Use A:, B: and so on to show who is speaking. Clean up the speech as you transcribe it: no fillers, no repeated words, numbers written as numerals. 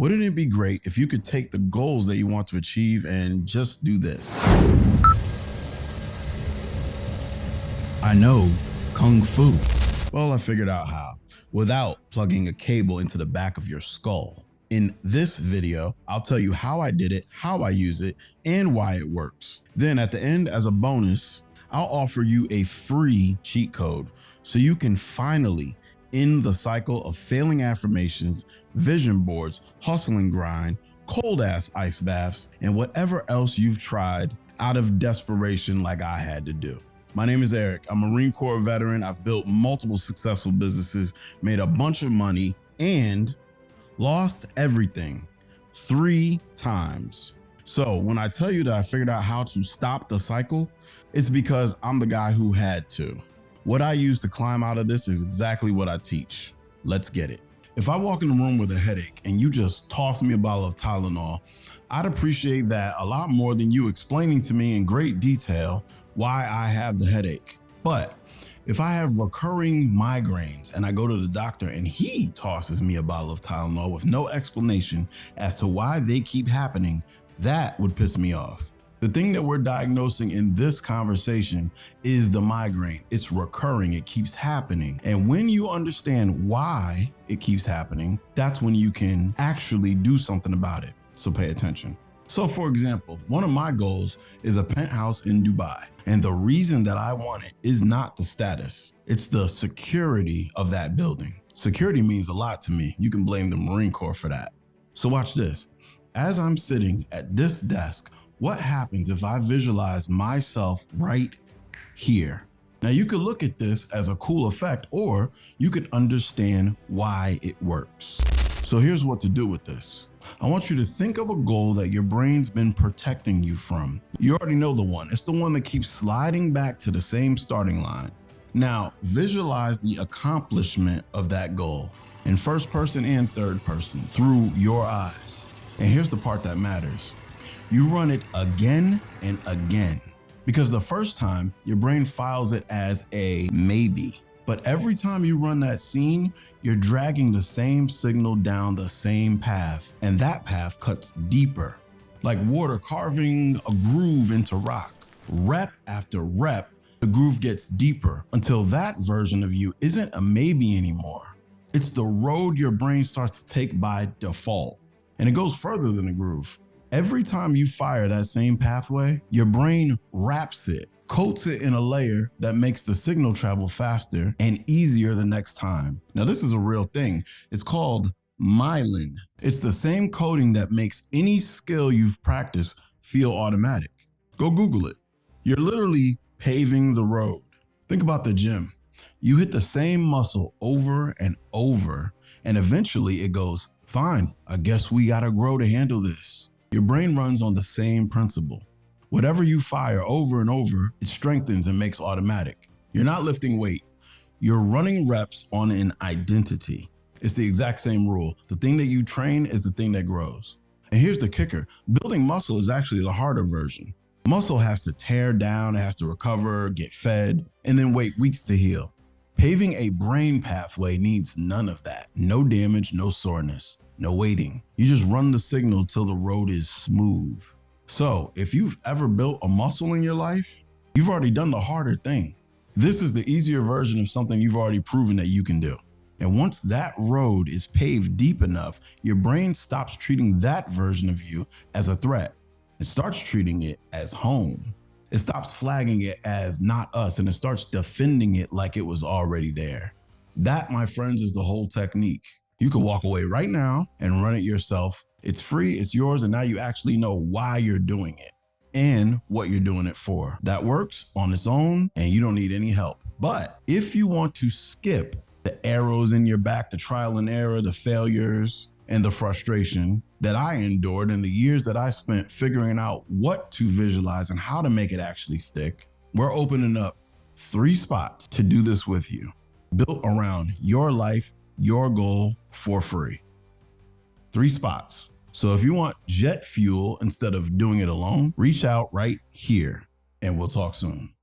A: Wouldn't it be great if you could take the goals that you want to achieve and just do this? I know Kung Fu. Well, I figured out how, without plugging a cable into the back of your skull. In this video, I'll tell you how I did it, how I use it, and why it works. Then at the end, as a bonus, I'll offer you a free cheat code so you can finally end the cycle of failing affirmations, vision boards, hustle and grind, cold ass ice baths, and whatever else you've tried out of desperation like I had to do. My name is Eric. I'm a Marine Corps veteran. I've built multiple successful businesses, made a bunch of money, and lost everything 3 times. So when I tell you that I figured out how to stop the cycle, it's because I'm the guy who had to. What I use to climb out of this is exactly what I teach. Let's get it. If I walk in the room with a headache and you just toss me a bottle of Tylenol, I'd appreciate that a lot more than you explaining to me in great detail why I have the headache. But if I have recurring migraines and I go to the doctor and he tosses me a bottle of Tylenol with no explanation as to why they keep happening, that would piss me off. The thing that we're diagnosing in this conversation is the migraine. It's recurring, it keeps happening. And when you understand why it keeps happening, that's when you can actually do something about it. So pay attention. So for example, one of my goals is a penthouse in Dubai. And the reason that I want it is not the status, it's the security of that building. Security means a lot to me. You can blame the Marine Corps for that. So watch this. As I'm sitting at this desk, what happens if I visualize myself right here? Now you could look at this as a cool effect, or you could understand why it works. So here's what to do with this. I want you to think of a goal that your brain's been protecting you from. You already know the one. It's the one that keeps sliding back to the same starting line. Now visualize the accomplishment of that goal in first person and third person through your eyes. And here's the part that matters. You run it again and again, because the first time your brain files it as a maybe. But every time you run that scene, you're dragging the same signal down the same path, and that path cuts deeper, like water carving a groove into rock. Rep after rep, the groove gets deeper until that version of you isn't a maybe anymore. It's the road your brain starts to take by default, and it goes further than a groove. Every time you fire that same pathway, your brain wraps it, coats it in a layer that makes the signal travel faster and easier the next time. Now this is a real thing. It's called myelin. It's the same coating that makes any skill you've practiced feel automatic. Go Google it. You're literally paving the road. Think about the gym. You hit the same muscle over and over, and eventually it goes, fine, I guess we gotta grow to handle this. Your brain runs on the same principle. Whatever you fire over and over, it strengthens and makes automatic. You're not lifting weight. You're running reps on an identity. It's the exact same rule. The thing that you train is the thing that grows. And here's the kicker. Building muscle is actually the harder version. Muscle has to tear down, it has to recover, get fed, and then wait weeks to heal. Paving a brain pathway needs none of that. No damage, no soreness, no waiting. You just run the signal till the road is smooth. So if you've ever built a muscle in your life, you've already done the harder thing. This is the easier version of something you've already proven that you can do. And once that road is paved deep enough, your brain stops treating that version of you as a threat. It starts treating it as home. It stops flagging it as not us, and it starts defending it like it was already there. That, my friends, is the whole technique. You can walk away right now and run it yourself. It's free, it's yours, and now you actually know why you're doing it and what you're doing it for. That works on its own, and you don't need any help. But if you want to skip the arrows in your back, the trial and error, the failures, and the frustration that I endured in the years that I spent figuring out what to visualize and how to make it actually stick, we're opening up 3 spots to do this with you, built around your life, your goal, for free. 3 spots. So if you want jet fuel instead of doing it alone, reach out right here and we'll talk soon.